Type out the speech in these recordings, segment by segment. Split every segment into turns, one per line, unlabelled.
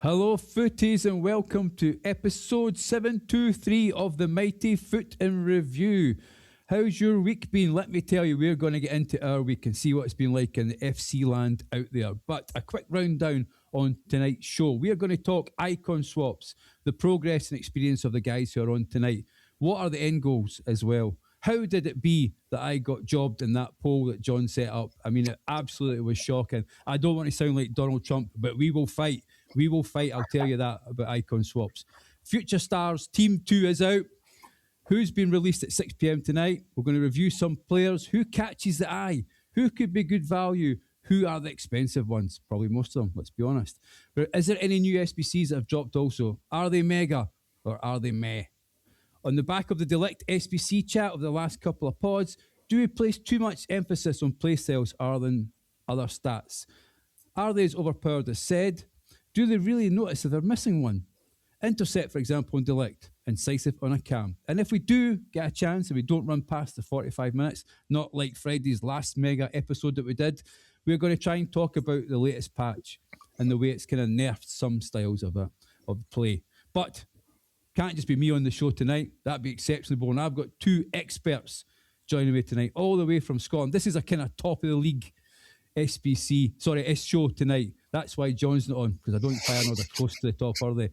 Hello, footies, and welcome to episode 723 of the mighty FUT IN Review. How's your week been? Let me tell you, we're going to get into our week and see what it's been like in the FC land out there. But a quick rundown on tonight's show. We are going to talk icon swaps, the progress and experience of the guys who are on tonight. What are the end goals as well? How did it be that I got jobbed in that poll that John set up? I mean, it absolutely was shocking. I don't want to sound like Donald Trump, but we will fight. We will fight, I'll tell you that, about icon swaps. Future Stars, Team 2 is out. Who's been released at 6 p.m. tonight? We're going to review some players. Who catches the eye? Who could be good value? Who are the expensive ones? Probably most of them, let's be honest. But is there any new SBCs that have dropped also? Are they mega or are they meh? On the back of the Delect SBC chat of the last couple of pods, do we place too much emphasis on playstyles other than other stats? Are they as overpowered as said? Do they really notice that they're missing one? Intercept, for example, on Delect, incisive on a cam. And if we do get a chance and we don't run past the 45 minutes, not like Friday's last mega episode that we did, we're going to try and talk about the latest patch and the way it's kind of nerfed some styles of play. But can't just be me on the show tonight. That'd be exceptionally boring. I've got two experts joining me tonight, all the way from Scotland. This is a kind of top of the league S show tonight. That's why John's not on, because I don't fire another close to the top early.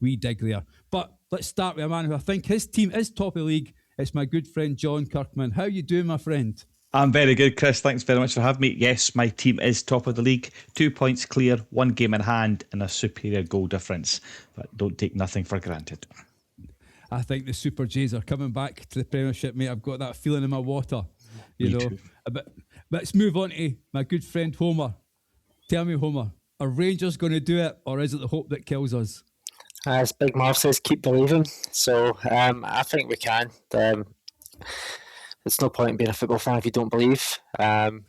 We dig there. But let's start with a man who I think his team is top of the league. It's my good friend John Kirkman. How you doing, my friend?
I'm very good, Chris. Thanks very much for having me. Yes, my team is top of the league. 2 points clear, 1 game in hand, and a superior goal difference. But don't take nothing for granted.
I think the Super Jays are coming back to the Premiership, mate. I've got that feeling in my water.
Me too.
But let's move on to my good friend Homer. Tell me, Homer, are Rangers going to do it, or is it the hope that kills us?
As Big Marv says, keep believing. So I think we can. It's no point in being a football fan if you don't believe. Better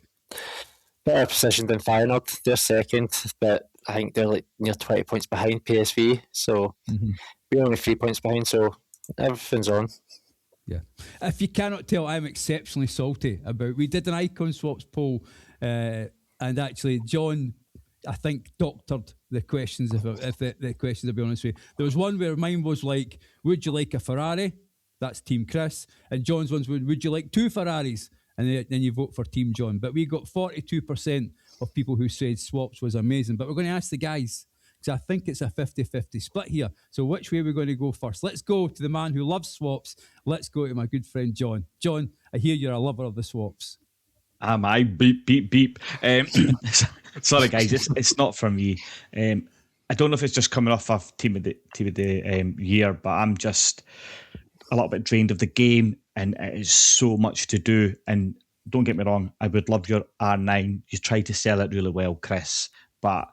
position than Feyenoord. They're second, but I think they're like near 20 points behind PSV. So we're only 3 points behind, so everything's on.
Yeah. If you cannot tell, I'm exceptionally salty about. We did an icon swaps poll, and actually, John, I think, doctored the questions. If the questions, to be honest with you, there was one where mine was like, "Would you like a Ferrari?" That's Team Chris, and John's ones would you like 2 Ferraris? And then you vote for Team John. But we got 42% of people who said swaps was amazing. But we're going to ask the guys, because I think it's a 50-50 split here. So which way are we going to go first? Let's go to the man who loves swaps. Let's go to my good friend John. John, I hear you're a lover of the swaps.
Am I? Beep, beep, beep. Sorry, guys, it's not for me. I don't know if it's just coming off of team of the year, but I'm just a little bit drained of the game, and it is so much to do. And don't get me wrong, I would love your R9. You tried to sell it really well, Chris, but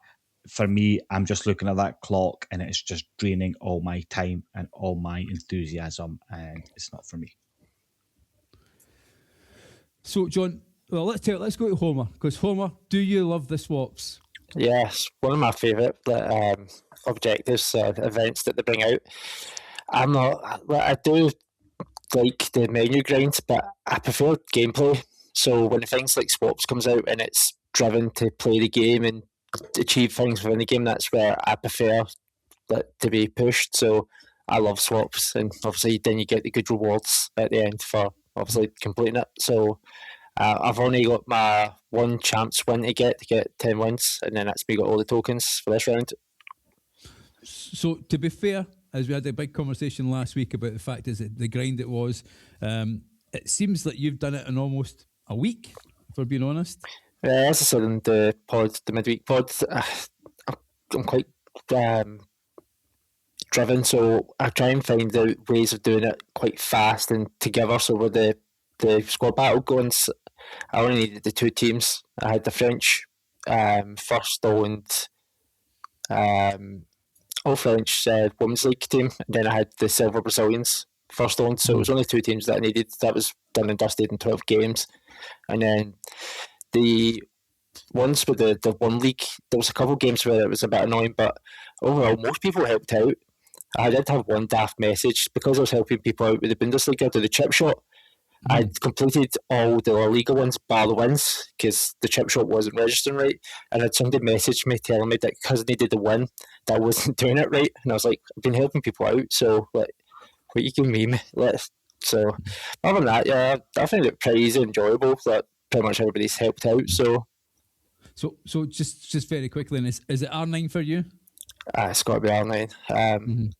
for me, I'm just looking at that clock and it's just draining all my time and all my enthusiasm, and it's not for me.
So, John, well, let's go to Homer, because Homer, do you love the swaps?
Yes, one of my favourite objectives, events that they bring out. I do like the menu grind, but I prefer gameplay. So when things like swaps comes out and it's driven to play the game and achieve things within the game, that's where I prefer that to be pushed. So I love swaps, and obviously then you get the good rewards at the end for obviously completing it. So I've only got my one champs win to get 10 wins, and then that's me got all the tokens for this round.
So to be fair, as we had a big conversation last week about the fact is that the grind it was, it seems that you've done it in almost a week, if we're being honest.
As I said in the midweek pod, I'm quite driven, so I try and find out ways of doing it quite fast and together. So with the squad battle going, I only needed the 2 teams. I had the French first owned all French Women's League team, and then I had the Silver Brazilians first owned. So it was only 2 teams that I needed. That was done and dusted in 12 games. And then the ones with the one league, there was a couple of games where it was a bit annoying, but overall most people helped out. I did have one daft message because I was helping people out with the Bundesliga to the chip shot. I'd completed all the La Liga ones bar the wins because the chip shot wasn't registering right, and had somebody message me telling me that because I needed the win I wasn't doing it right, and I was like, I've been helping people out, so like, what you can meme, so other than that, yeah, I find it pretty easy, enjoyable. That pretty much everybody's helped out.
So just very quickly, is it R9 for you?
It's got to be R9.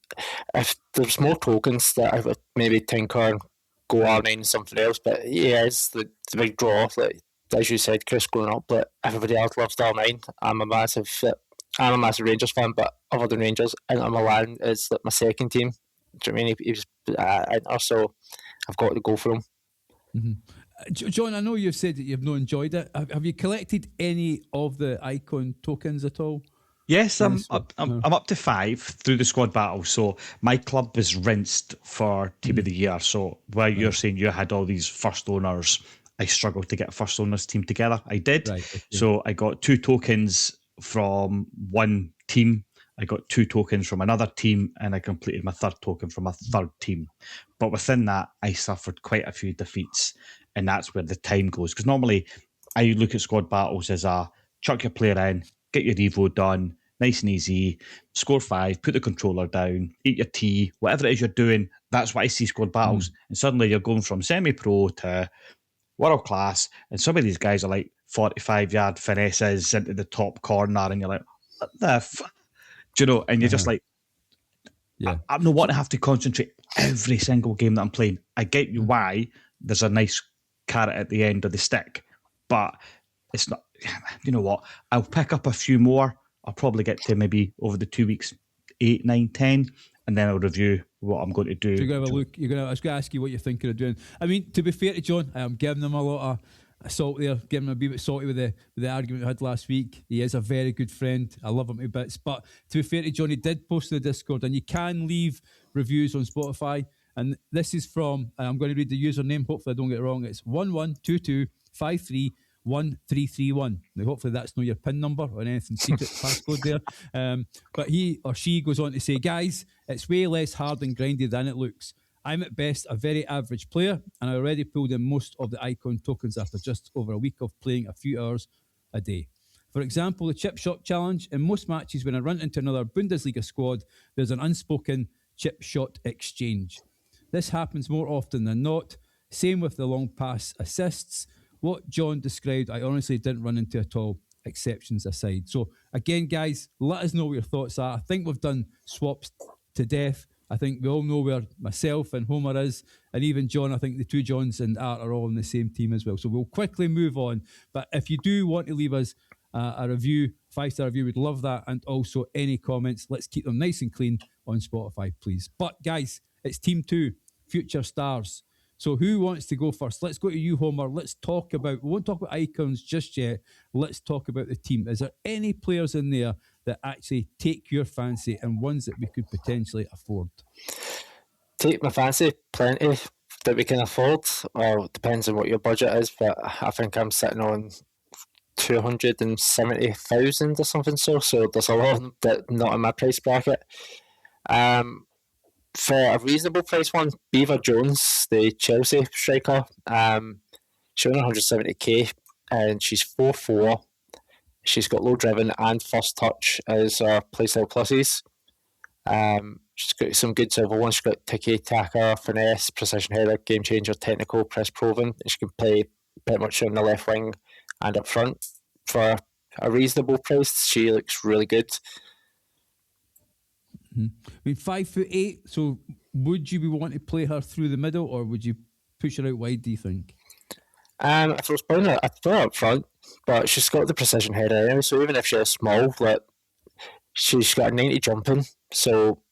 If there's more tokens that I would maybe tinker and go R9 and something else, but yeah, it's the big draw. Like as you said, Chris, growing up, but everybody else loves R9. I'm a massive Rangers fan, but other than Rangers, Inter Milan is like my second team. Do you know what I mean? He was Inter, so I've got to go for him.
John, I know you've said that you've not enjoyed it. Have you collected any of the icon tokens at all?
Yes, I'm up to 5 through the squad battle. So my club was rinsed for Team of the Year. So while you're saying you had all these first owners, I struggled to get a first owners team together. I did. Right, okay. So I got 2 tokens from one team. I got 2 tokens from another team, and I completed my 3rd token from a 3rd team. But within that, I suffered quite a few defeats, and that's where the time goes. Because normally, I look at squad battles as a chuck your player in, get your Evo done, nice and easy, score 5, put the controller down, eat your tea, whatever it is you're doing. That's what I see squad battles. And suddenly you're going from semi-pro to world class, and some of these guys are like 45-yard finesses into the top corner, and you're like, what the fuck? Do you know? And you're just like, I'm not wanting to have to concentrate every single game that I'm playing. I get you why there's a nice carrot at the end of the stick, but it's not, you know what? I'll pick up a few more. I'll probably get to maybe over the 2 weeks, 8, 9, 10, and then I'll review what I'm going to do.
So you're going to have a look. I was going to ask you what you're thinking of doing. I mean, to be fair to John, I'm giving him a lot of salt there, giving him a wee bit salty with the argument we had last week. He is a very good friend. I love him to bits. But to be fair to John, he did post in the Discord, and you can leave reviews on Spotify. And this is from, and I'm going to read the username. Hopefully I don't get it wrong. It's 1122531331. Now, hopefully that's not your PIN number or anything secret passcode there. But he or she goes on to say, guys, it's way less hard and grindy than it looks. I'm at best a very average player, and I already pulled in most of the icon tokens after just over a week of playing a few hours a day. For example, the chip shot challenge. In most matches, when I run into another Bundesliga squad, there's an unspoken chip shot exchange. This happens more often than not. Same with the long pass assists. What John described, I honestly didn't run into at all, exceptions aside. So again, guys, let us know what your thoughts are. I think we've done swaps to death. I think we all know where myself and Homer is, and even John. I think the 2 Johns and Art are all on the same team as well. So we'll quickly move on. But if you do want to leave us a review, 5-star review, we'd love that. And also any comments, let's keep them nice and clean on Spotify, please. But guys, it's Team 2, Future Stars. So who wants to go first? Let's go to you, Homer. We won't talk about icons just yet. Let's talk about the team. Is there any players in there that actually take your fancy and ones that we could potentially afford?
Take my fancy, plenty that we can afford. Well, it depends on what your budget is, but I think I'm sitting on 270,000 or something. So there's a lot that not in my price bracket. For a reasonable price one, Beaver Jones, the Chelsea striker, she's on 170k, and she's 4'4". She's got low driven and first touch as playstyle pluses. She's got some good silver ones. She's got tiki taka, finesse, precision header, game changer, technical, press proven. She can play pretty much on the left wing and up front. For a reasonable price, she looks really good.
I mean, 5'8". So would you be wanting to play her through the middle, or would you push her out wide, do you think?
If I was playing her, I'd play her up front, but she's got the precision header anyway, so even if she's small, like, she's got a 90 jumping, so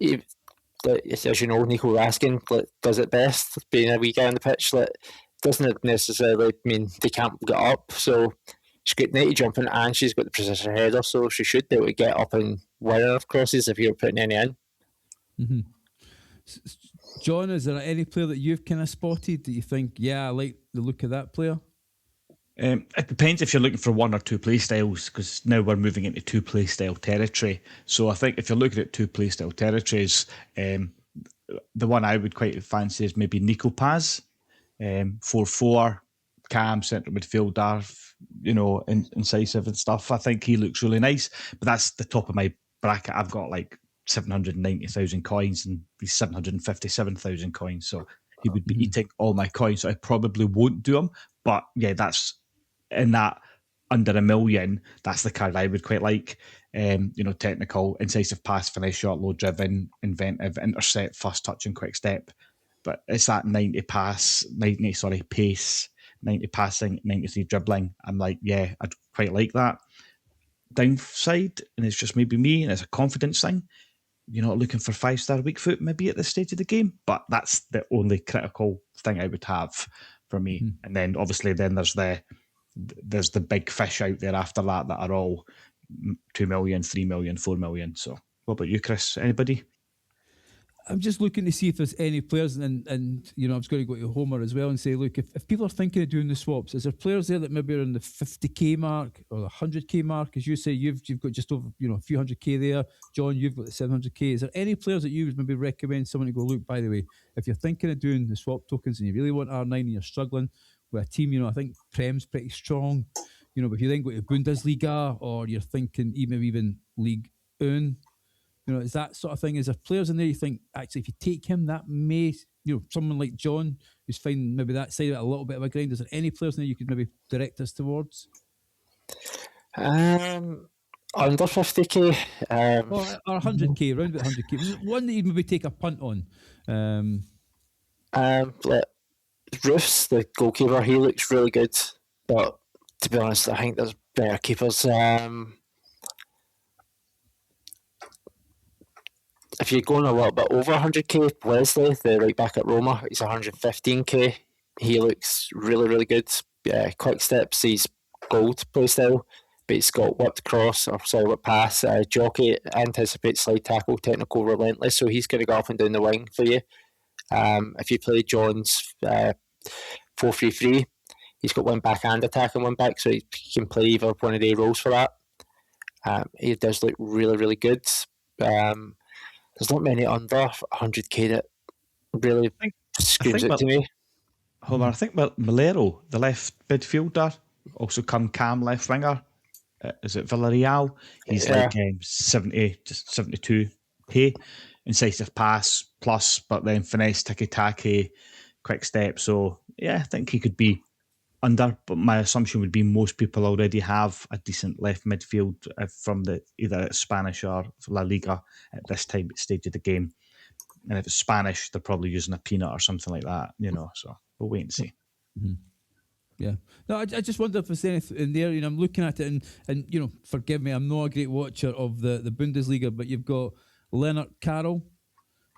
as you know, Nico Raskin does it best, being a wee guy on the pitch. Doesn't necessarily mean they can't get up, so she's got 90 jumping and she's got the precision header, so she should be able to get up and win enough crosses if you're putting any in.
Mm-hmm. John, is there any player that you've kind of spotted that you think, yeah, I like the look of that player?
It depends if you're looking for 1 or 2 play styles, because now we're moving into 2 play style territory. So I think if you're looking at 2 play style territories, the one I would quite fancy is maybe Nico Paz, 4'4", cam, central midfielder, incisive and stuff. I think he looks really nice, but that's the top of my bracket, I've got like 790,000 coins and he's 757,000 coins. So he would be eating all my coins. So I probably won't do him. But yeah, that's in that under $1 million. That's the card I would quite like. Technical, incisive pass, finish shot, low driven, inventive, intercept, fast touch, and quick step. But it's that 90 pace, 90 passing, 93 dribbling. I'm like, yeah, I'd quite like that. Downside, and it's just maybe me, and it's a confidence thing. You're not looking for 5-star weak foot maybe at this stage of the game, but that's the only critical thing I would have for me. And then obviously then there's the big fish out there after that are all 2 million, 3 million, 4 million. So what about you, Chris? Anybody?
I'm just looking to see if there's any players, and I was going to go to Homer as well and say, look, if people are thinking of doing the swaps, is there players there that maybe are in the 50k mark or the 100k mark? As you say, you've got just over a few 100k there. John, you've got the 700k. Is there any players that you would maybe recommend someone to go, look, by the way, if you're thinking of doing the swap tokens and you really want R9 and you're struggling with a team, I think Prem's pretty strong, but if you then go to Bundesliga or you're thinking even League 1, is that sort of thing? Is there players in there you think, actually, if you take him, that may, someone like John, who's finding maybe that side of it a little bit of a grind, is there any players in there you could maybe direct us towards?
Under 50k.
Or 100k, around about 100k. One that you'd maybe take a punt on.
Roofs, the goalkeeper, he looks really good. But to be honest, I think there's better keepers. If you're going a little bit over 100k, Wesley, the right back at Roma, he's 115k. He looks really, really good. Quick steps, he's gold playstyle, but he's got whipped pass, jockey, anticipates slide tackle, technical, relentless. So he's going to go up and down the wing for you. If you play John's 4-3-3, he's got one back and attacking one back, so he can play either one of the roles for that. He does look really, really good. There's not many under 100k that really screams out to me.
Hold on, I think Malero, the left midfielder, also come Cam left winger. Is it Villarreal? He's 70, just 72k. Incisive pass plus, but then finesse, tiki-taki, quick step. So yeah, I think he could be under, but my assumption would be most people already have a decent left midfield from either Spanish or La Liga at this stage of the game. And if it's Spanish, they're probably using a peanut or something like that, so we'll wait and see.
Mm-hmm. Yeah. No, I just wonder if there's anything in there. I'm looking at it and forgive me, I'm not a great watcher of the Bundesliga, but you've got Leonard Carroll,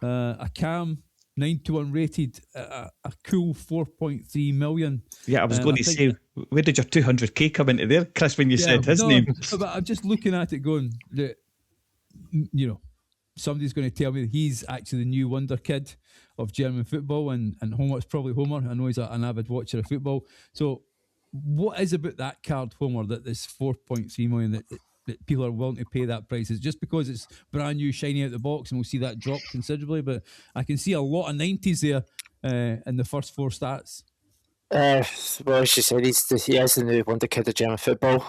a Cam, 9-1 rated, a cool 4.3 million.
Yeah, I was going to say, where did your 200k come into there, Chris, when you said his name?
But I'm just looking at it going, somebody's going to tell me that he's actually the new wonder kid of German football, and Homer's probably Homer. I know he's an avid watcher of football. So what is about that card, Homer, that this 4.3 million that people are willing to pay that price? Is it just because it's brand new, shiny out the box, and we'll see that drop considerably? But I can see a lot of 90s there in the first four stats.
Well, as you said, he is the new wonder kid of German football.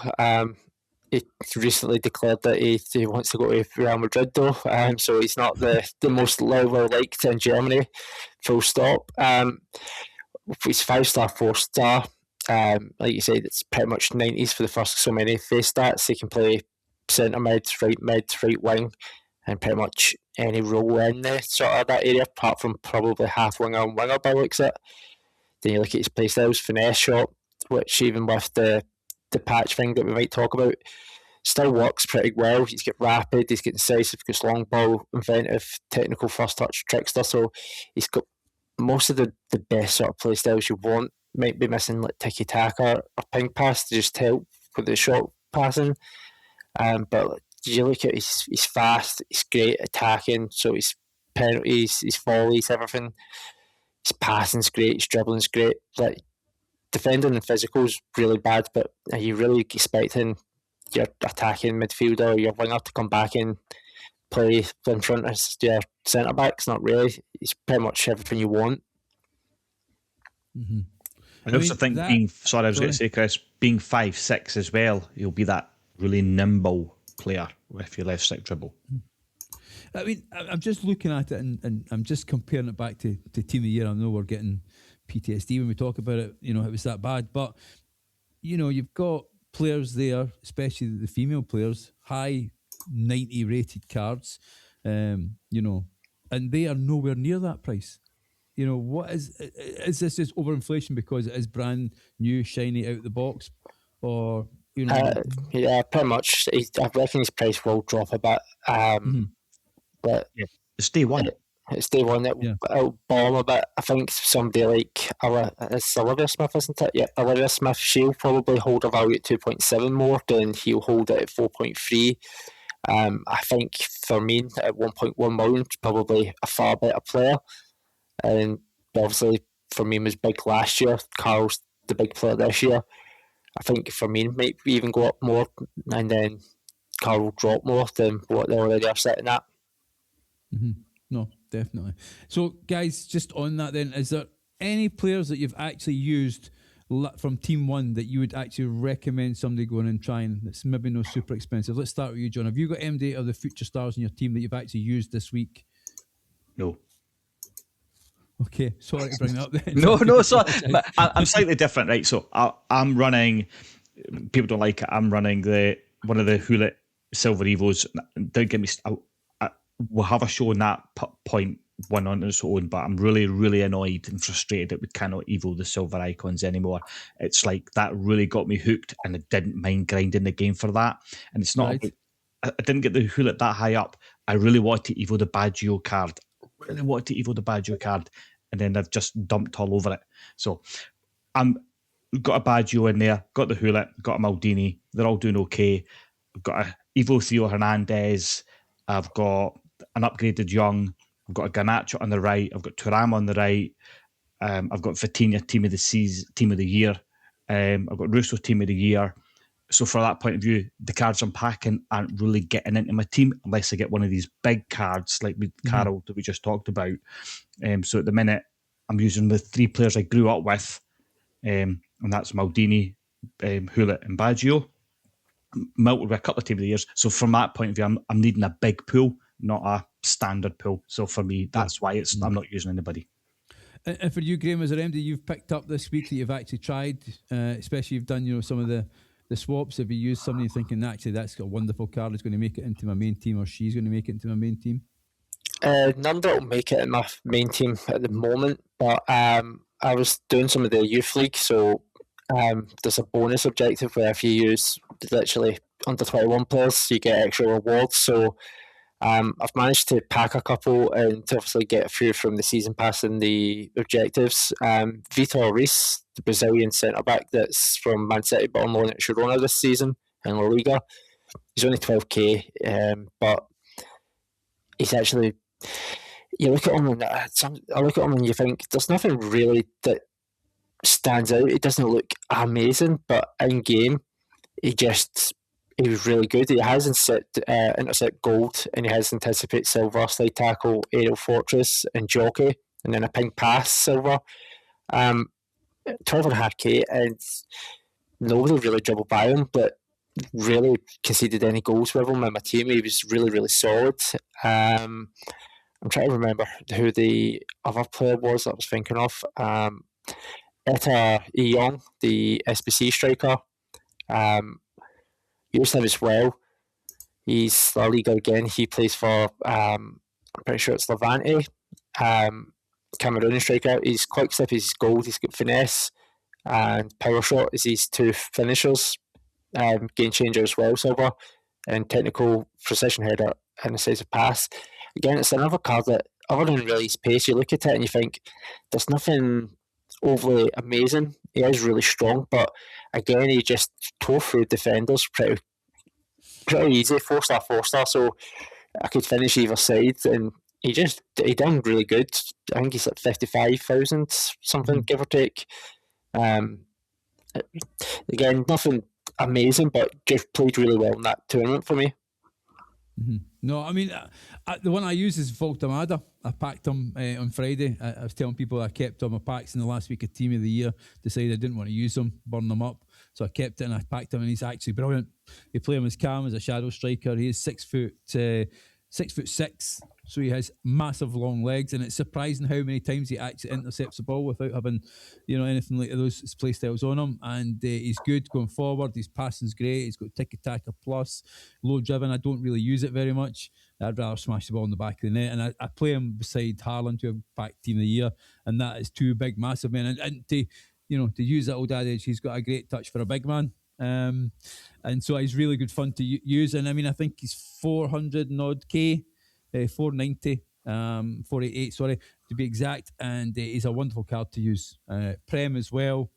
He recently declared that he wants to go to Real Madrid, though. So he's not the most liked in Germany. Full stop. He's 5-star, 4-star. Like you said, it's pretty much 90s for the first so many face stats. He can play centre mid, right wing, and pretty much any role in there, sort of that area, apart from probably half winger and winger by looks at it. Then you look at his playstyles, finesse shot, which even with the patch thing that we might talk about, still works pretty well. He's got rapid, he's got incisive, he's got long ball, inventive, technical, first touch, trickster. So he's got most of the best sort of playstyles you want. Might be missing like tiki-taka or ping pass to just help with the short passing. But you look at he's fast, he's great attacking, so his penalties, his volleys, everything. His passing's great, his dribbling's great. Like defending and physical's really bad, but are you really expecting your attacking midfielder or your winger to come back and play in front of your centre backs? Not really. It's pretty much everything you want.
Mm-hmm.
I also think going to say, Chris, being 5'6" as well, he'll be that really nimble player, with your left stick dribble.
I mean, I'm just looking at it and I'm just comparing it back to Team of the Year. I know we're getting PTSD when we talk about it, it was that bad. But, you've got players there, especially the female players, high 90 rated cards, and they are nowhere near that price. What is this just overinflation because it is brand new, shiny out the box? Or,
yeah, pretty much. I reckon his price will drop a bit. But
yeah, it's day one.
It's day one. It'll bomb a bit. I think somebody like it's Olivia Smith, isn't it? Yeah, Olivia Smith. She'll probably hold a value at 2.7 more than he'll hold it at 4.3. I think Fermin at 1.1 million is probably a far better player. And obviously Fermin was big last year. Carl's the big player this year. I think Fermin might even go up more, and then Carl will drop more than what they already are sitting at.
Mm-hmm. No, definitely. So, guys, just on that then, is there any players that you've actually used from Team 1 that you would actually recommend somebody going and trying that's maybe not super expensive? Let's start with you, John. Have you got MD or the future stars in your team that you've actually used this week?
No.
Okay, sorry to bring that up then.
No, sorry. I'm slightly different, right? So I'm running, people don't like it, I'm running one of the Hewlett Silver Evos. Don't get me, we'll have a show on that point one on its own, but I'm really, really annoyed and frustrated that we cannot evo the silver icons anymore. It's like that really got me hooked, and I didn't mind grinding the game for that. And it's not,
right.
I didn't get the Hewlett that high up. I really wanted to evo the Baggio card. And then I've just dumped all over it. So got a Baggio in there, got the Hewlett, got a Maldini. They're all doing okay. I've got a Evo Theo Hernandez. I've got an upgraded Young. I've got a Garnacho on the right. I've got Thuram on the right. I've got Vitinha Team of the Year. I've got Russo Team of the Year. So for that point of view, the cards I'm packing aren't really getting into my team unless I get one of these big cards like with Carol that we just talked about. So at the minute, I'm using the 3 players I grew up with, and that's Maldini, Hewlett and Baggio. Milt will be a couple of Team of the Years. So from that point of view, I'm needing a big pool, not a standard pool. So for me, that's why I'm not using anybody.
And for you, Graham, is there anybody you've picked up this week that you've actually tried, especially you've done some of the swaps? Have you used somebody thinking, actually, that's got a wonderful card, it's going to make it into my main team, or she's going to make it into my main team?
None that will make it in my main team at the moment, but I was doing some of the youth league, so there's a bonus objective where if you use literally under 21 players, you get extra rewards. So I've managed to pack a couple and to obviously get a few from the season pass and the objectives. Vitor Reis, the Brazilian centre-back that's from Man City but on loan at Girona this season in La Liga. He's only 12k, but he's actually... You look at him and I look at him and you think there's nothing really that stands out. It doesn't look amazing, but in game, he was really good. He has intercept gold, and he has anticipate silver, slide tackle, aerial fortress, and jockey, and then a ping pass silver. 12.5k, and nobody really dribbled by him, but really conceded any goals with him in my team. He was really, really solid. I'm trying to remember who the other player was that I was thinking of. Etta Young, the SBC striker. Used him as well. He's La Liga again. He plays for, I'm pretty sure it's Levante. Cameroonian striker. He's quick step, he's gold, he's got finesse, and power shot is his 2 finishers. Game changer as well, silver, and technical precision header and a decisive pass. Again, it's another card that, other than release pace, you look at it and you think there's nothing overly amazing. He is really strong, but again, he just tore through defenders pretty easy, 4-star, 4-star. So I could finish either side, and he done really good. I think he's at 55,000 something, give or take. Again, nothing amazing, but just played really well in that tournament for me.
Mm-hmm. No, I mean, the one I use is Voltamada. I packed him on Friday. I was telling people I kept all my packs in the last week of Team of the Year. Decided I didn't want to use them, burn them up. So I kept it and I packed him, and he's actually brilliant. You play him as Cam, as a shadow striker. He is 6'6", so he has massive long legs, and it's surprising how many times he actually intercepts the ball without having, anything like those Playstyles on him. And he's good going forward. His passing's great. He's got tiki-taka plus, low driven. I don't really use it very much. I'd rather smash the ball in the back of the net, and I play him beside Haaland, who have back team of the year, and that is two big, massive men. And to use that old adage, he's got a great touch for a big man. And so he's really good fun to use. And I mean, I think he's 400 and odd K, 490, 488, sorry, to be exact. And he's a wonderful card to use. Prem as well.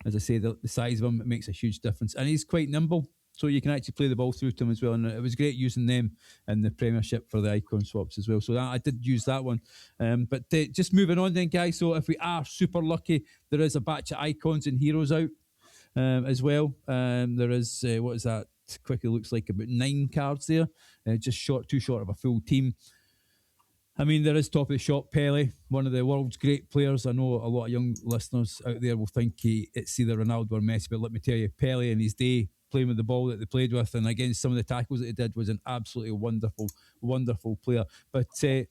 As I say, the size of him, it makes a huge difference. And he's quite nimble, so you can actually play the ball through to him as well. And it was great using them in the Premiership for the icon swaps as well. So I did use that one. But just moving on then, guys. So if we are super lucky, there is a batch of icons and heroes out as well. There is, what is that? Quickly looks like about 9 cards there. Just too short of a full team. I mean, there is top of the shop Pele, one of the world's great players. I know a lot of young listeners out there will think it's either Ronaldo or Messi, but let me tell you, Pele in his day, playing with the ball that they played with, and against some of the tackles that he did, was an absolutely wonderful, wonderful player. But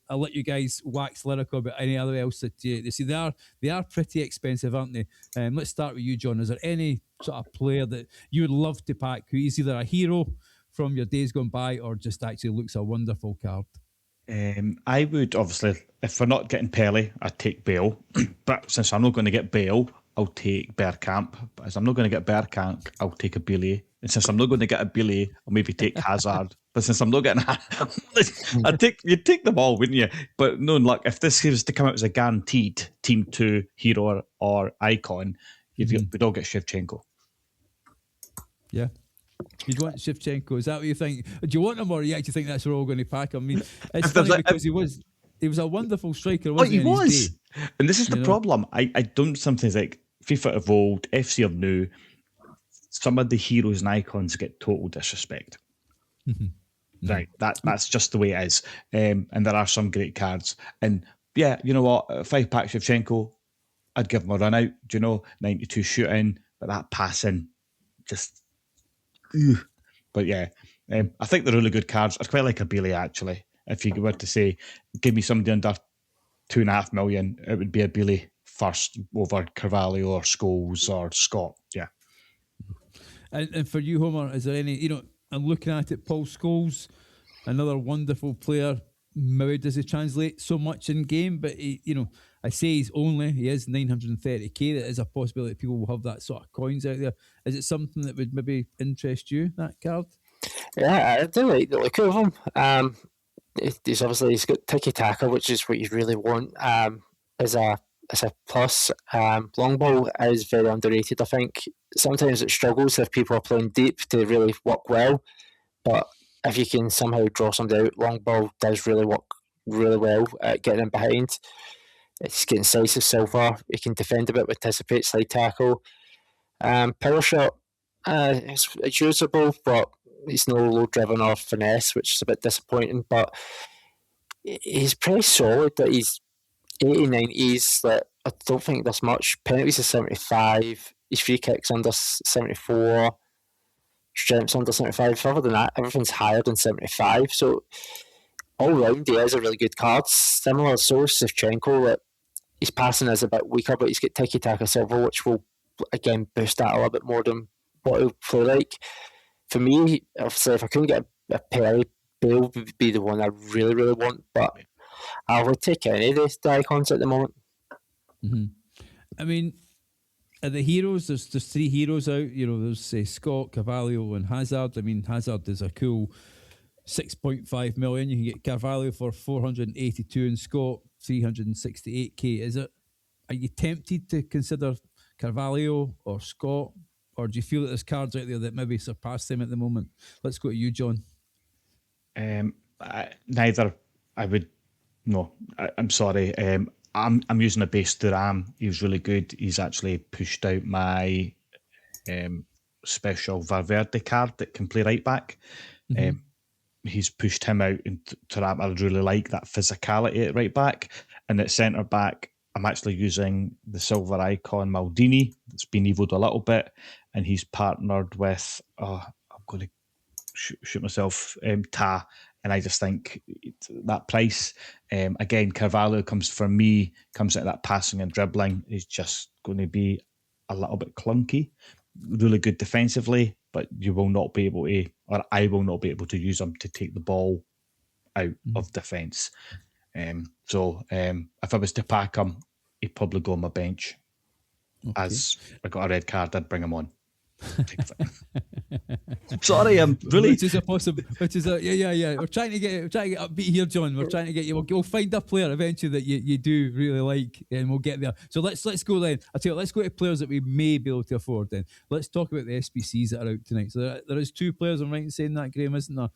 I'll let you guys wax lyrical about any other else that you see. They are pretty expensive, aren't they? Let's start with you, John. Is there any sort of player that you would love to pack who is either a hero from your days gone by or just actually looks a wonderful card?
I would, obviously, if we're not getting Pele, I'd take Bale. But since I'm not going to get Bale, I'll take Bergkamp. But as I'm not going to get Bergkamp, I'll take a Billy. And since I'm not going to get a Billy, I'll maybe take Hazard. But since I'm not getting you'd take them all, wouldn't you? But no luck. If this was to come out as a guaranteed Team 2 hero or icon, we'd all get Shevchenko.
Yeah. You'd want Shevchenko. Is that what you think? Do you want him, or you actually think that's what we're all going to pack him? I mean, it's funny because he was a wonderful striker, wasn't he?
He was. And this is the problem. I don't sometimes like FIFA of old, FC of new, some of the heroes and icons get total disrespect. Mm-hmm. Right. That's just the way it is. And there are some great cards. And yeah, you know what? If I pack Shevchenko, I'd give him a run out, 92 shooting, but that passing just. But yeah, I think they're really good cards. I'd quite like a Bailey, actually. If you were to say, give me somebody under 2.5 million, it would be a Bailey first over Carvalho or Scholes or Scott. Yeah.
And for you, Homer, is there any, I'm looking at it, Paul Scholes, another wonderful player. Maybe does he translate so much in game, but he is 930k. That is a possibility that people will have that sort of coins out there. Is it something that would maybe interest you, that card?
Yeah, I do like the look of him. He's got tiki-taka, which is what you really want as a plus. Long ball is very underrated, I think. Sometimes it struggles if people are playing deep to really work well, but if you can somehow draw somebody out, long ball does really work really well at getting in behind. It's getting incisive silver. He can defend a bit with anticipate, slide tackle. Power shot, it's usable, but he's no low driven or finesse, which is a bit disappointing. But he's pretty solid. That he's 80, 90s. That I don't think there's much. Penalties is 75. His free kicks under 74. Strength's under 75. Other than that, everything's higher than 75. So all round, he is a really good card. Similar to Shevchenko, that his passing is a bit weaker, but he's got tiki-taka silver, which will again boost that a little bit more than what he'll play like. For me, obviously, if I couldn't get a Pele, Bale would be the one I really, really want. But I would take any of the icons at the moment.
Mm-hmm. I mean, the heroes, there's 3 heroes out. There's Scott, Carvalho, and Hazard. I mean, Hazard is a cool 6.5 million. You can get Carvalho for 482 and Scott 368k. Are you tempted to consider Carvalho or Scott, or do you feel that there's cards out there that maybe surpass them at the moment? Let's go to you, John.
Neither. I would. No, I'm sorry. I'm using a base Thuram. He was really good. He's actually pushed out my special Valverde card that can play right back. Mm-hmm. He's pushed him out, and Thuram I really like that physicality at right back. And at centre back, I'm actually using the silver icon Maldini. It's been evolved a little bit. and he's partnered with, I'm going to shoot myself, Ta, and I just think that price, again, Carvalho comes at that passing and dribbling, is just going to be a little bit clunky. Really good defensively, but you will not be able to, or I will not be able to use him to take the ball out of defence. So if I was to pack him, he'd probably go on my bench. Okay. As I got a red card, I'd bring him on. Sorry, I'm really.
Which is a possible. Yeah. We're trying to get upbeat here, John. We're trying to get you. We'll find a player eventually that you do really like, and we'll get there. So let's go then. I tell you, let's go to players that we may be able to afford. Then let's talk about the SBCs that are out tonight. So there is 2 players. I'm right in saying that, Graham, isn't there?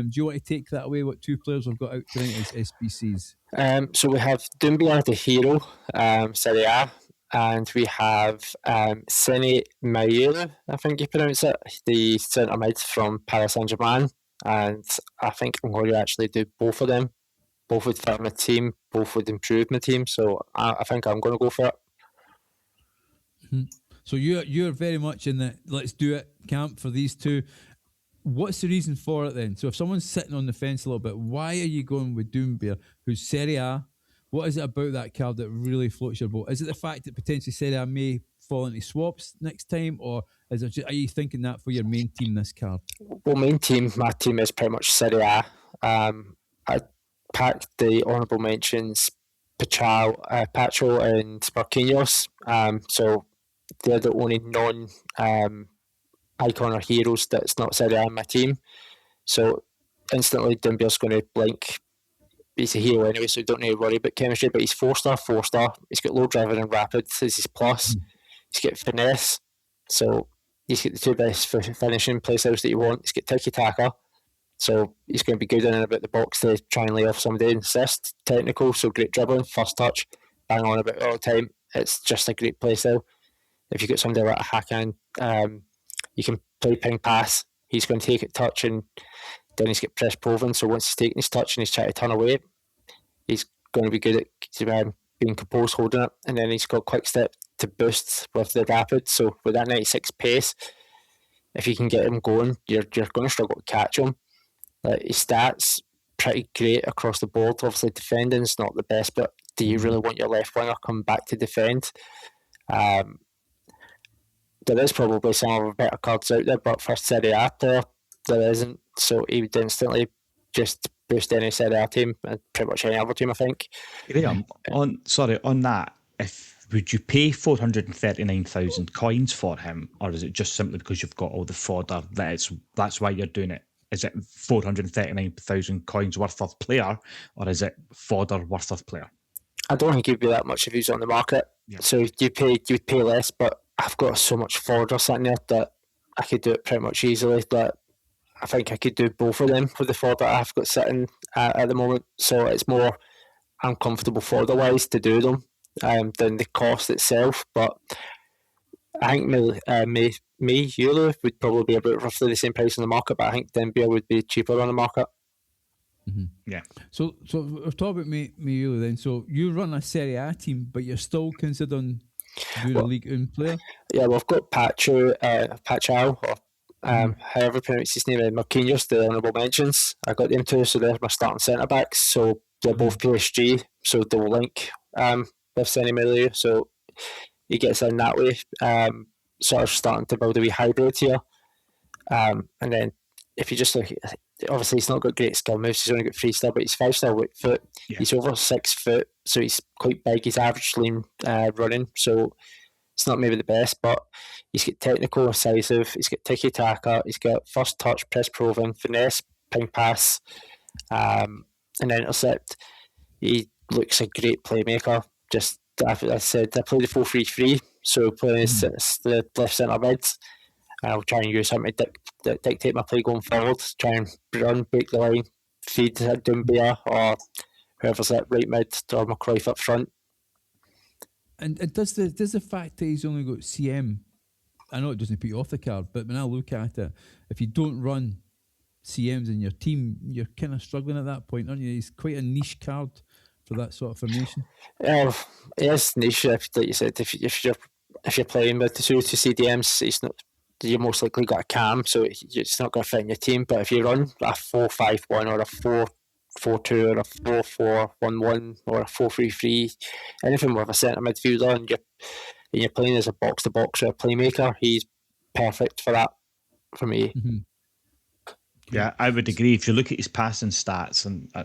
Do you want to take that away? What 2 players we've got out tonight as SBCs?
So we have Doumbia, the hero, Serie A. And we have Sene Mayelu, I think you pronounce it, the centre mid from Paris Saint-Germain. And I think I'm going to actually do both of them. Both would fit my team, both would improve my team. So I think I'm going to go for it.
Mm-hmm. So you're very much in the let's do it camp for these 2. What's the reason for it then? So if someone's sitting on the fence a little bit, why are you going with Doumbia, who's Serie A? What is it about that card that really floats your boat? Is it the fact that potentially Serie A may fall into swaps next time, or is it are you thinking that for your main team, this card?
Well, my team is pretty much Serie A. I packed the honourable mentions Pacho and Marquinhos. So they're the only icon or heroes that's not Serie A in my team. So instantly Dumbia's going to blink. He's a hero anyway, so you don't need to worry about chemistry, but he's 4-star. He's got low driving and rapid as his plus. He's got finesse, so he's got the 2 best finishing playstyles that you want. He's got tiki-taka, so he's going to be good in and about the box to try and lay off somebody and assist. Technical, so great dribbling, first touch, bang on about it all the time. It's just a great playstyle. If you get somebody like a Hakan, you can play ping pass. He's going to take it touch, and then he's got press proven. So once he's taking his touch and he's trying to turn away, he's going to be good at being composed, holding it. And then he's got quick step to boost with the rapid. So with that 96 pace, if you can get him going, you're going to struggle to catch him. His stats pretty great across the board. Obviously, defending's not the best, but do you really want your left winger come back to defend? There is probably some of the better cards out there, but for Serie A player, there isn't. So he would instantly just boost any Serie A team and pretty much any other team, I think.
Graham, on that, would you pay 439,000 coins for him, or is it just simply because you've got all the fodder that's why you're doing it? Is it 439,000 coins worth of player, or is it fodder worth of player?
I don't think he'd be that much if he's on the market. Yeah. So you'd pay less, but I've got so much fodder sitting there that I could do it pretty much easily. That I think I could do both of them with the fodder I've got sitting at the moment. So it's more uncomfortable fodder-wise to do them than the cost itself. But I think Yulu would probably be about roughly the same price on the market, but I think Dembia would be cheaper on the market.
Mm-hmm.
Yeah.
So we're talking about Yulu then. So you run a Serie A team, but you're still considering doing a League 1 player?
Yeah, well, I've got Pacho, or however pronounce his name, Marquinhos, the honourable mentions. I got them 2, so they're my starting centre backs. So they're both PSG, so they'll link with Sene Mayelu. So he gets in that way. Sort of starting to build a wee hybrid here. And then if you just look at, obviously he's not got great skill moves, he's only got 3-star, but he's 5-star with foot. Yeah. He's over 6 foot, so he's quite big. He's average lean running, so it's not maybe the best, but he's got technical, decisive, he's got tiki-taka, he's got first touch, press proven, finesse, ping pass, and intercept. He looks a great playmaker. Just, as I said, I play the 4-3-3, so playing the left centre mid. I'll try and use him to dictate my play going forward. Try and run, break the line, feed Doumbia or whoever's at right mid or McCroy up front.
And does the fact that he's only got CM, I know it doesn't put you off the card, but when I look at it, if you don't run CMs in your team, you're kind of struggling at that point, aren't you? He's quite a niche card for that sort of formation.
It is niche, like you said. If you're playing with the 2 CDMs, you're most likely got a cam, so it's not going to fit in your team. But if you run a 4-5-1 or a 4-4-2 or a 4-4-1-1 or a 4-3-3, anything with a centre midfielder, and you're playing as a box to box or a playmaker, he's perfect for that for me.
Mm-hmm.
Yeah, I would agree. If you look at his passing stats, and I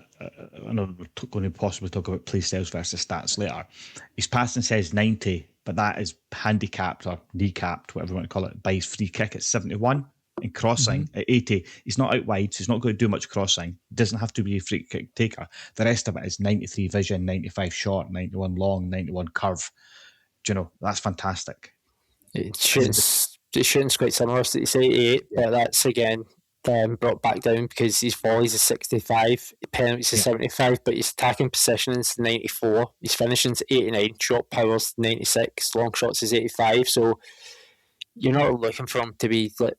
know we're going to possibly talk about Playstyles versus stats later, his passing says 90, but that is handicapped or kneecapped, whatever you want to call it, by his free kick at 71 and crossing at 80. He's not out wide, so he's not going to do much crossing. He doesn't have to be a free kick taker. The rest of it is 93 vision, 95 short, 91 long, 91 curve. Do you know, that's fantastic.
Shooting's quite similar to 88, but that's again brought back down because his volleys is 65, penalties is 75, but his attacking positioning is 94, his finishing's 89, shot power's 96, long shots is 85. So you're not looking for him to be like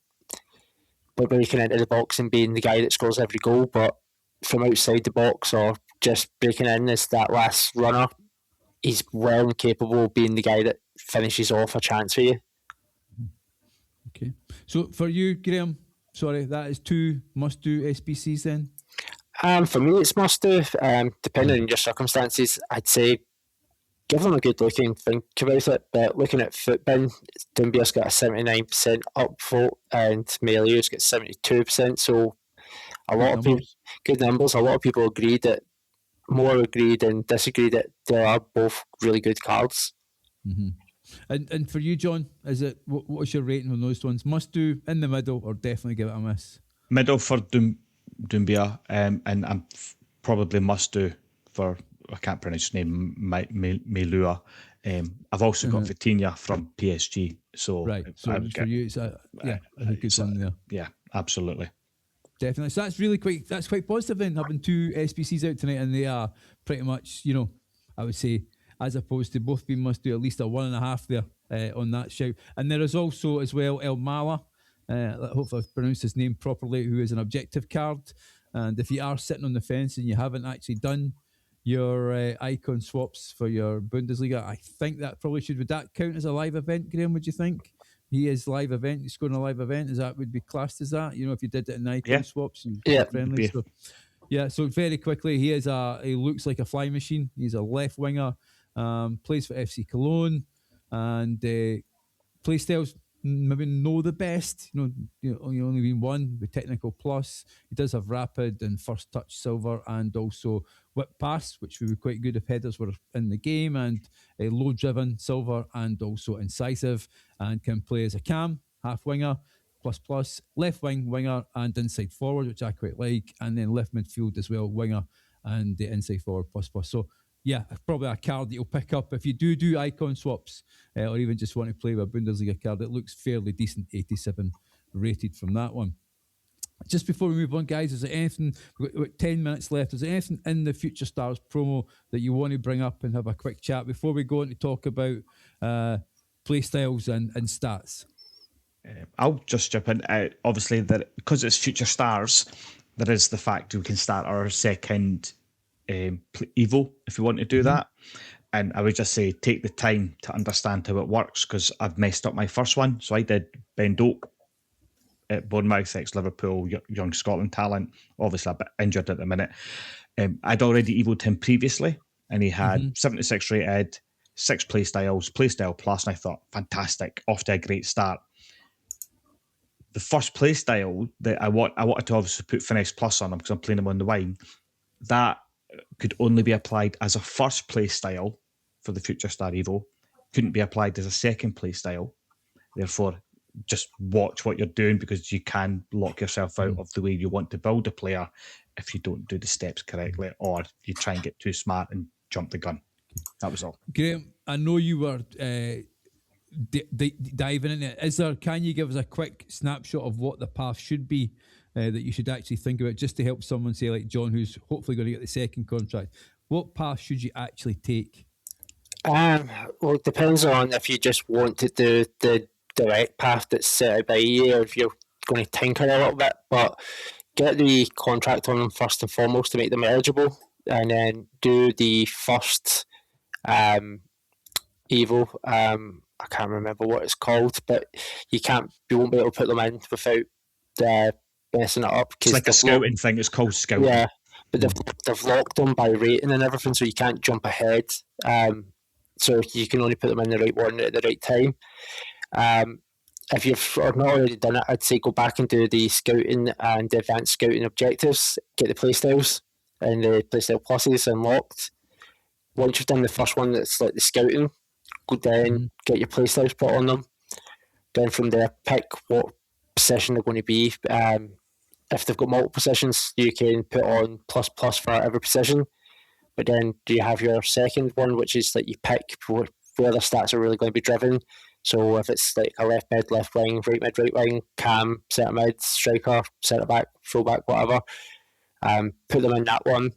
breaking into the box and being the guy that scores every goal, but from outside the box or just breaking in as that last runner, he's well and capable of being the guy that finishes off a chance for you.
Okay. So for you, Graham, sorry, that is 2 must-do SBCs then?
For me, it's must-do. Depending on your circumstances, I'd say give them a good look and think about it. But looking at FUT IN, Doombeer's got a 79% upvote and Melio's got 72%. So a lot of people, good numbers. A lot of people more agreed than disagreed that they are both really good cards.
Mm-hmm. And for you, John, is it what's your rating on those ones? Must do, in the middle, or definitely give it a miss?
Middle for Doombeer, and I'm probably must do for, I can't pronounce his name, Melua. I've also got Vitinha from PSG. So
right, so for you, it's a good one there.
Yeah, absolutely.
Definitely. So that's quite positive then, having 2 SBCs out tonight, and they are pretty much, I would say, as opposed to both being must do, at least a 1.5 there on that shout. And there is also as well El Mala, hopefully I've pronounced his name properly, who is an objective card. And if you are sitting on the fence and you haven't actually done your icon swaps for your Bundesliga, I think that probably would that count as a live event, Graham, would you think? He is live event, he's scoring a live event, would be classed as that? If you did it in icon swaps and friendly. So very quickly, he looks like a fly machine. He's a left winger. Plays for FC Cologne, and Playstyles maybe know the best. Only been one with technical plus. He does have rapid and first touch silver, and also whip pass, which would be quite good if headers were in the game, and a low driven silver, and also incisive, and can play as a cam, half winger, plus, left wing winger, and inside forward, which I quite like, and then left midfield as well, winger, and the inside forward plus. So yeah, probably a card that you'll pick up if you do icon swaps, or even just want to play with a Bundesliga card. It looks fairly decent, 87 rated from that one. Just before we move on, guys, is there anything, we've got 10 minutes left, is there anything in the Future Stars promo that you want to bring up and have a quick chat before we go on to talk about Playstyles and stats?
I'll just jump in. Obviously, because it's Future Stars, there is the fact we can start our second Evo if you want to do that. And I would just say take the time to understand how it works, because I've messed up my first one. So I did Ben Doak at Bournemouth, ex-Liverpool, young Scotland talent, obviously a bit injured at the minute. I'd already Evo'd him previously, and he had 76 rated, 6 Playstyle plus, and I thought, fantastic, off to a great start. The first Playstyle that I wanted to obviously put Finesse Plus on him because I'm playing him on the wing, that could only be applied as a first play style for the Future Star Evo, couldn't be applied as a second play style. Therefore, just watch what you're doing, because you can lock yourself out of the way you want to build a player if you don't do the steps correctly, or you try and get too smart and jump the gun. That was all.
Graham, I know you were diving in it. Can you give us a quick snapshot of what the path should be that you should actually think about, just to help someone, say like John, who's hopefully going to get the second contract? What path should you actually take?
Well, it depends on if you just want to do the direct path that's set out by EA, or if you're going to tinker a little bit. But get the contract on them first and foremost to make them eligible, and then do the first Evo. I can't remember what it's called, but you won't be able to put them in without messing it up.
It's like a scouting thing. It's called scouting.
Yeah, but they've locked them by rating and everything, so you can't jump ahead. So you can only put them in the right one at the right time. If you've not already done it, I'd say go back and do the scouting and the advanced scouting objectives. Get the playstyles and the playstyle pluses unlocked. Once you've done the first one, that's like the scouting, go down, get your playstyles put on them. Then from there, pick what position they're going to be. If they've got multiple positions, you can put on plus for every position. But then do you have your second one, which is like you pick where the stats are really going to be driven. So if it's like a left mid, left wing, right wing, cam, centre mid, striker, centre back, full back, whatever, put them in that one.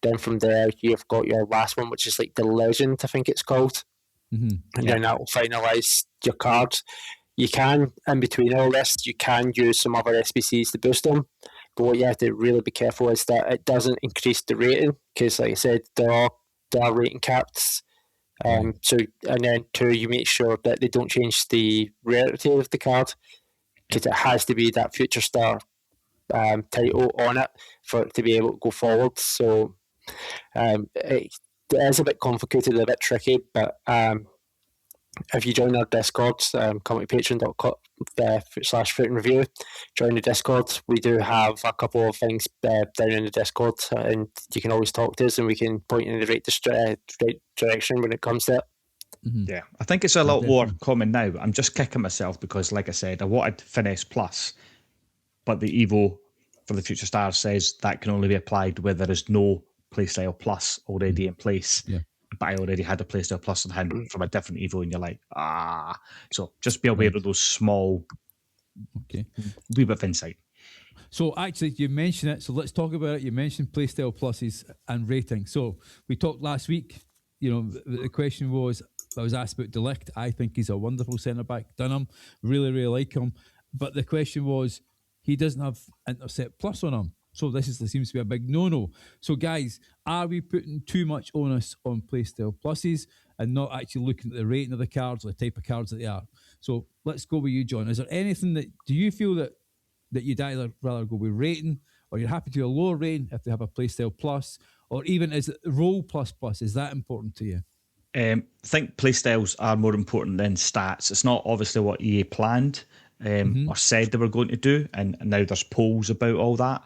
Then from there, you've got your last one, which is like the legend, I think it's called. And then that will finalise your cards. You can, in between all this, you can use some other SBCs to boost them. But what you have to really be careful is that it doesn't increase the rating, because, like I said, there are rating caps. So, and then two, you make sure that they don't change the rarity of the card, because it has to be that future star title on it for it to be able to go forward. So, it is a bit complicated, a bit tricky, but if you join our Discord, come to patreon.com/FUT IN review, join the Discord. We do have a couple of things down in the Discord, and you can always talk to us and we can point you in the right direction when it comes to it.
Yeah, I think it's a lot more common now. I'm just kicking myself because, like I said, I wanted Finesse Plus, but the Evo for the Future Stars says that can only be applied where there is no Playstyle Plus already in place.
Yeah.
But I already had a Playstyle Plus on hand from a different Evo, and you're like, So just be aware of those small, wee bit of insight.
So actually, you mentioned it, so let's talk about it. You mentioned Playstyle Pluses and rating. So we talked last week, the question was, I was asked about Delict. I think he's a wonderful centre-back. Dunham, really, really like him. But the question was, he doesn't have Intercept Plus on him. So this seems to be a big no-no. So guys, are we putting too much onus on Playstyle Pluses and not actually looking at the rating of the cards or the type of cards that they are? So let's go with you, John. Is there anything do you feel that you'd either rather go with rating, or you're happy to do a lower rating if they have a Playstyle Plus, or even is it Roll Plus? Is that important to you?
I think playstyles are more important than stats. It's not obviously what EA planned or said they were going to do, and now there's polls about all that,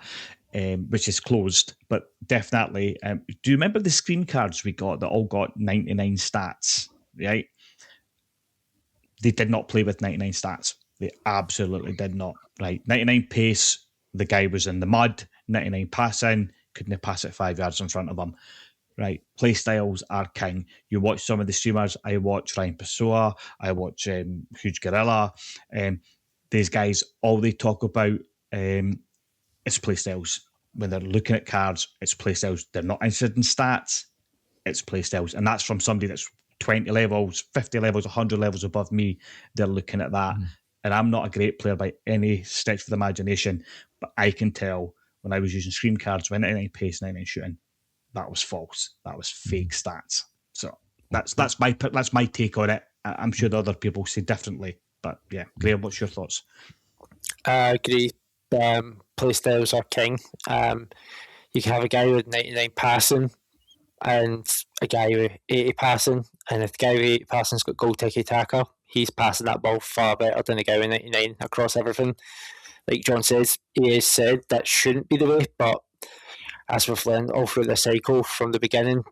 which is closed. But definitely, do you remember the screen cards we got that all got 99 stats, right? They did not play with 99 stats. They absolutely did not, right? 99 pace, the guy was in the mud. 99 passing, couldn't pass it 5 yards in front of him. Right, playstyles are king. You watch some of the streamers. I watch Ryan Pessoa. I watch Huge Gorilla. These guys, all they talk about is playstyles. When they're looking at cards, it's playstyles. They're not interested in stats. It's playstyles, and that's from somebody that's 20 levels, 50 levels, 100 levels above me. They're looking at that, and I'm not a great player by any stretch of the imagination, but I can tell when I was using screen cards, when 99 pace, 99 shooting. That was false. That was fake stats. So that's my take on it. I'm sure the other people say differently, but yeah, Graham, what's your thoughts?
I agree. Playstyles are king. You can have a guy with 99 passing and a guy with 80 passing, and if the guy with 80 passing's got goal tiki taka, he's passing that ball far better than the guy with 99 across everything. Like John says, he has said that shouldn't be the way, but as we've learned all through the cycle from the beginning,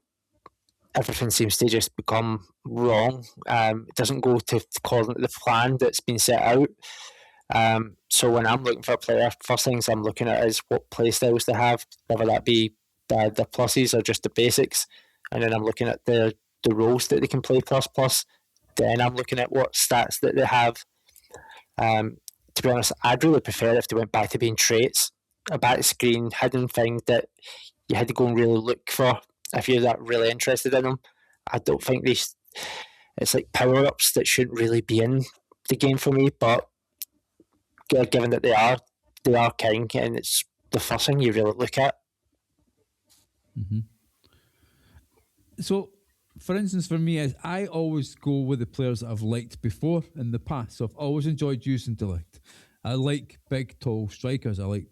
everything seems to just become wrong. It doesn't go to according to the plan that's been set out. So when I'm looking for a player, first things I'm looking at is what play styles they have, whether that be the pluses or just the basics. And then I'm looking at the roles that they can play plus. Then I'm looking at what stats that they have. To be honest, I'd really prefer if they went back to being traits. A back screen hidden thing that you had to go and really look for if you're that really interested in them. I don't think it's like power-ups that shouldn't really be in the game for me, but given that they are king, and it's the first thing you really look at.
So for instance, for me, is I always go with the players that I've liked before in the past. So I've always enjoyed using De Ligt. I like big, tall strikers. I like,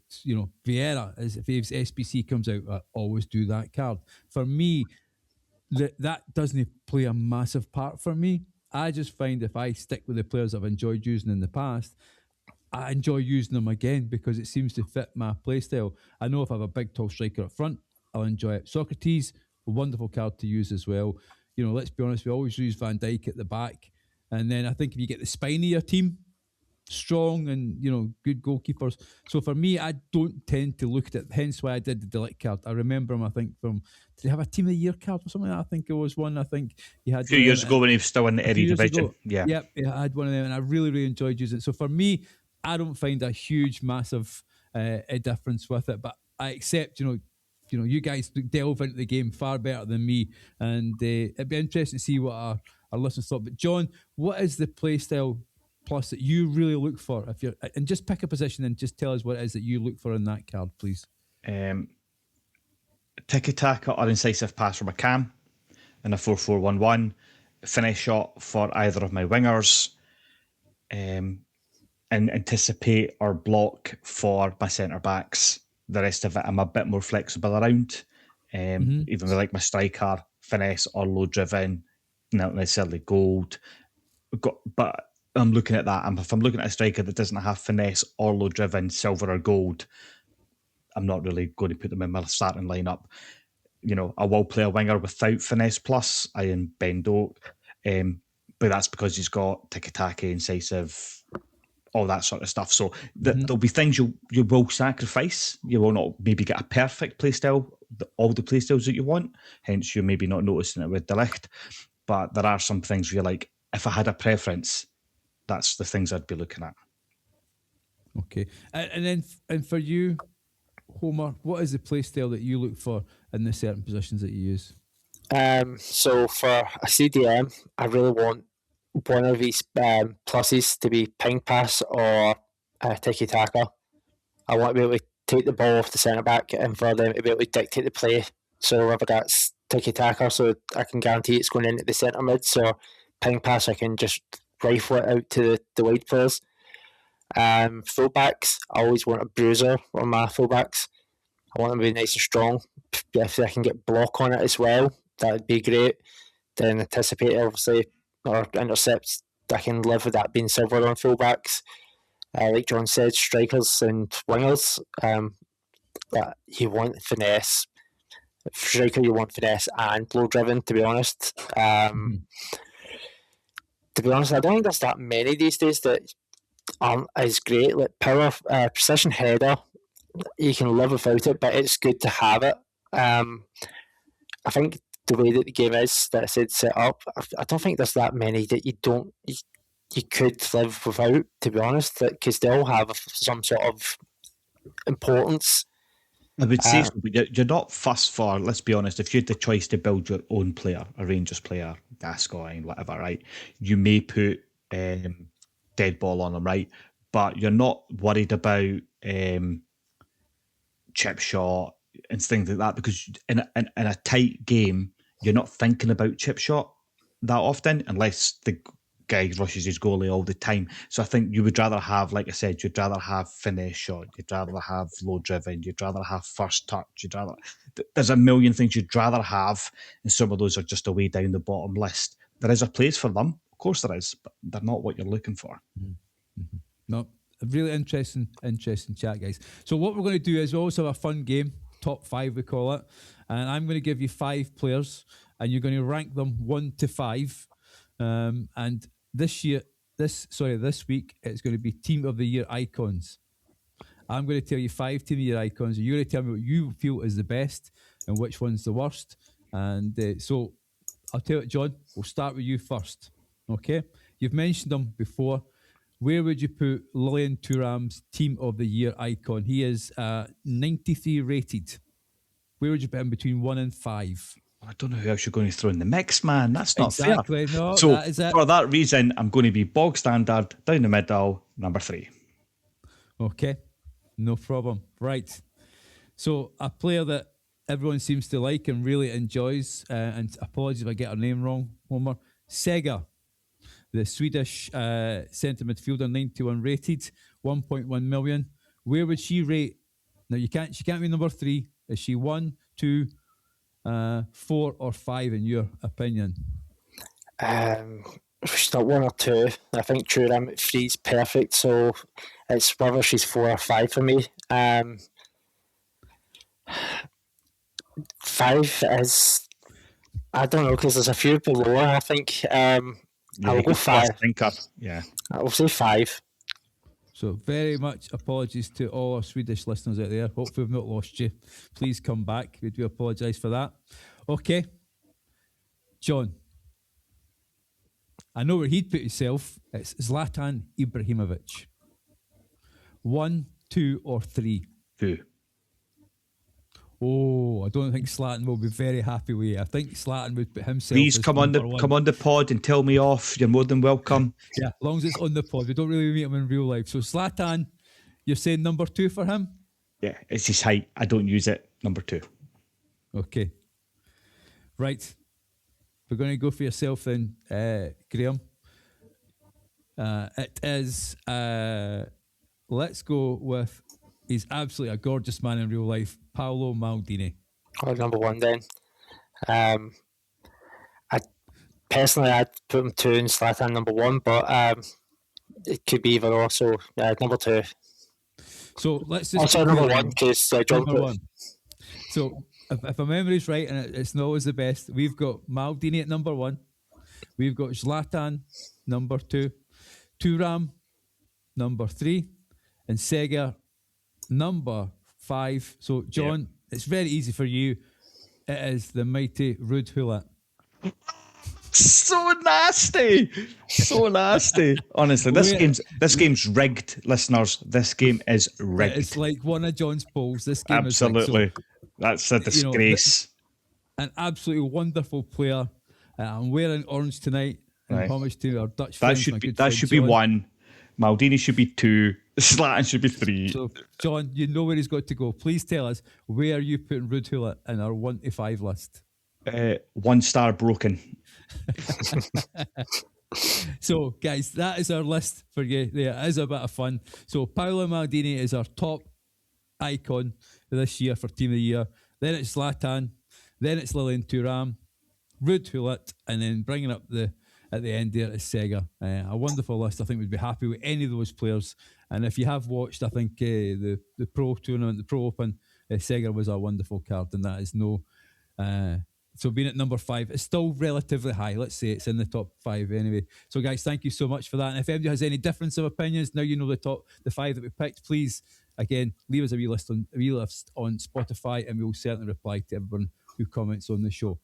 Vieira. If his SBC comes out, I always do that card. For me, that doesn't play a massive part for me. I just find if I stick with the players I've enjoyed using in the past, I enjoy using them again because it seems to fit my playstyle. I know if I have a big, tall striker up front, I'll enjoy it. Socrates, a wonderful card to use as well. Let's be honest, we always use Van Dijk at the back. And then I think if you get the spine of your team strong and, good goalkeepers. So for me, I don't tend to look at it. Hence why I did the De Ligt card. I remember him, I think, did he have a Team of the Year card or something? I think it was one. I think he had
a few years ago when he was still in the Eredivisie. Yeah.
Yep, I had one of them and I really, really enjoyed using it. So for me, I don't find a huge, massive a difference with it. But I accept, you guys delve into the game far better than me. And it'd be interesting to see what our listeners thought. But John, what is the playstyle plus that you really look for? And just pick a position and just tell us what it is that you look for in that card, please.
Tiki-taka or incisive pass from a cam in a 4-4-1-1. Finish shot for either of my wingers. And anticipate or block for my centre backs. The rest of it, I'm a bit more flexible around. Even with like my striker, finesse or low driven, not necessarily gold. But I'm looking at that. If I'm looking at a striker that doesn't have finesse or low driven, silver or gold, I'm not really going to put them in my starting lineup. I will play a winger without finesse plus. I am Ben Doak. But that's because he's got tiki-taka, incisive, all that sort of stuff. So there'll be things you will sacrifice. You will not maybe get a perfect playstyle, all the playstyles that you want. Hence, you're maybe not noticing it with De Ligt. But there are some things where you're like, if I had a preference, that's the things I'd be looking at.
Okay. And for you, Homer, what is the playstyle that you look for in the certain positions that you use?
So for a CDM, I really want one of these pluses to be ping pass or tiki-taka. I want to be able to take the ball off the centre back and for them to be able to dictate the play. So whether that's tiki-taka, so I can guarantee it's going into the centre mid, so ping pass I can just rifle it out to the wide players. Fullbacks, I always want a bruiser on my fullbacks. I want them to be nice and strong. If I can get block on it as well, that would be great. Then anticipate, obviously, or intercepts, I can live with that being silver on fullbacks. Like John said, strikers and wingers, that you want finesse. Striker, you want finesse and low driven, to be honest. To be honest, I don't think there's that many these days that aren't as great. Like power, precision header, you can live without it, but it's good to have it. I think the way that the game is, that it's set up, I don't think there's that many that you could live without, to be honest, because they all have some sort of importance.
I would say so, but you're not fussed for, let's be honest, if you had the choice to build your own player, a Rangers player, Gascoigne, whatever, right, you may put dead ball on them, right, but you're not worried about chip shot and things like that, because in a tight game, you're not thinking about chip shot that often, unless the guy rushes his goalie all the time. So I think you would rather have, like I said, you'd rather have finesse shot, you'd rather have low driven, you'd rather have first touch, there's a million things you'd rather have, and some of those are just a way down the bottom list. There is a place for them, of course there is, but they're not what you're looking for.
No, a really interesting chat, guys. So what we're going to do is we also have a fun game, top 5 we call it, and I'm going to give you 5 players and you're going to rank them 1 to 5, and this week it's going to be Team of the Year icons. I'm going to tell you 5 Team of the Year icons, and you're going to tell me what you feel is the best and which one's the worst. And so I'll tell you, John, we'll start with you first. Okay, you've mentioned them before. Where would you put Lilian Thuram's Team of the Year icon? He is 93 rated. Where would you put him between 1 and 5?
I don't know who else you're going to throw in the mix, man. That's not
exactly
fair.
No,
so
that is it.
For that reason, I'm going to be bog standard, down the middle, number 3.
Okay, no problem. Right. So a player that everyone seems to like and really enjoys, and apologies if I get her name wrong, Homer, Sega, the Swedish centre midfielder, 91 rated, 1.1 million. Where would she rate? Now she can't be number 3. Is she 1, 2, 4 or 5 in your opinion?
She's not 1 or 2. I think Thuram at 3 is perfect, so it's whether she's 4 or 5 for me. 5 is, I don't know, because there's a few below her, I think. I'll go 5.
Yeah.
I'll say 5.
So very much apologies to all our Swedish listeners out there. Hopefully we've not lost you. Please come back. We do apologise for that. Okay. John. I know where he'd put himself. It's Zlatan Ibrahimovic. 1, 2 or 3?
2.
Oh, I don't think Zlatan will be very happy with you. I think Zlatan would put himself.
Please
as
come on the pod and tell me off. You're more than welcome.
Yeah, as long as it's on the pod. We don't really meet him in real life. So Zlatan, you're saying number 2 for him?
Yeah, it's his height. I don't use it. Number 2.
Okay. Right. We're going to go for yourself then, Graham. It is, let's go with, he's absolutely a gorgeous man in real life, Paolo Maldini.
Oh, number 1 then. I'd put him 2 and Zlatan number 1, but it could be either or, so number 2.
So let's just...
Also number 1, because John
number 1. So if my memory's right, and it's not always the best, we've got Maldini at number 1. We've got Zlatan, number 2. Thuram, number 3. And Sega, number 5. So, John, It's very easy for you. It is the mighty Ruud Gullit.
So nasty. So nasty. Honestly, this game's rigged, listeners. This game is rigged.
It's like one of John's polls. This game
absolutely.
is rigged. So,
that's a disgrace.
An absolutely wonderful player. I'm wearing orange tonight in homage to our Dutch friends.
That should be 1. Maldini should be 2. Zlatan should be 3.
So, John, you know where he's got to go. Please tell us, where are you putting Ruud Gullit in our 1 to 5 list?
1 star broken.
So, guys, that is our list for you. There is a bit of fun. So, Paolo Maldini is our top icon this year for Team of the Year. Then it's Zlatan. Then it's Lilian Thuram, Ruud Gullit, and then bringing up at the end there is Sega. A wonderful list. I think we'd be happy with any of those players. And if you have watched, I think the Pro Tournament, the Pro Open, Sega was a wonderful card, and that is no... So being at number 5, it's still relatively high. Let's say it's in the top 5 anyway. So guys, thank you so much for that. And if anybody has any difference of opinions, now you know the 5 that we picked, please, again, leave us a wee list on Spotify, and we will certainly reply to everyone who comments on the show.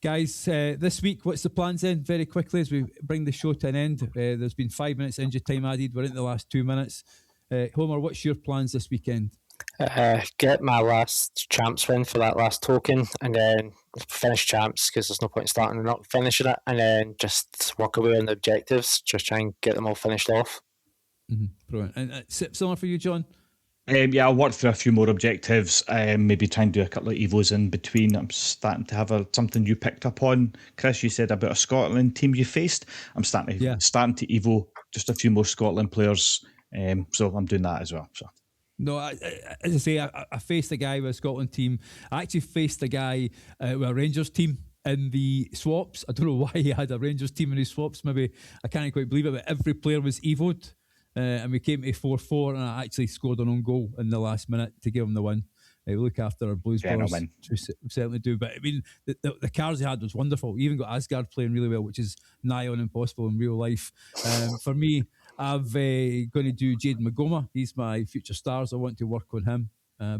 Guys, this week, what's the plans then? Very quickly, as we bring the show to an end, there's been 5 minutes injury time added. We're into the last 2 minutes. Homer, what's your plans this weekend?
Get my last champs win for that last token, and then finish champs, because there's no point in starting and not finishing it, and then just work away on the objectives, just try and get them all finished off.
Mm-hmm. Brilliant. And similar for you, John?
I'll work through a few more objectives, maybe try and do a couple of Evos in between. I'm starting to have something you picked up on. Chris, you said about a Scotland team you faced. I'm starting to Evo just a few more Scotland players, so I'm doing that as well. So.
No, as I say, I faced a guy with a Scotland team. I actually faced a guy with a Rangers team in the swaps. I don't know why he had a Rangers team in his swaps. Maybe I can't quite believe it, but every player was Evo'd. And we came to 4-4, and I actually scored an own goal in the last minute to give him the win. We look after our Blues brothers, we certainly do. But I mean, the cards he had was wonderful. He even got Asgard playing really well, which is nigh on impossible in real life. For me, I've going to do Jade Magoma. He's my future stars. I want to work on him.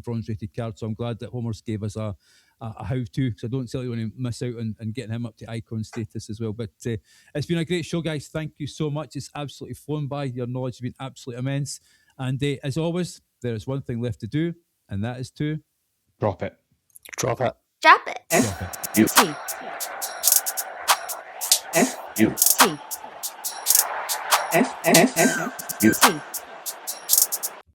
Bronze rated card. So I'm glad that Homer's gave us a how-to, because I don't certainly want to miss out on getting him up to icon status as well. But it's been a great show, guys. Thank you so much. It's absolutely flown by. Your knowledge has been absolutely immense. And as always, there is one thing left to do, and that is to...
Drop it.
Drop it.
Drop it.
F-U-T. F-U-T. F-F-F-U-T.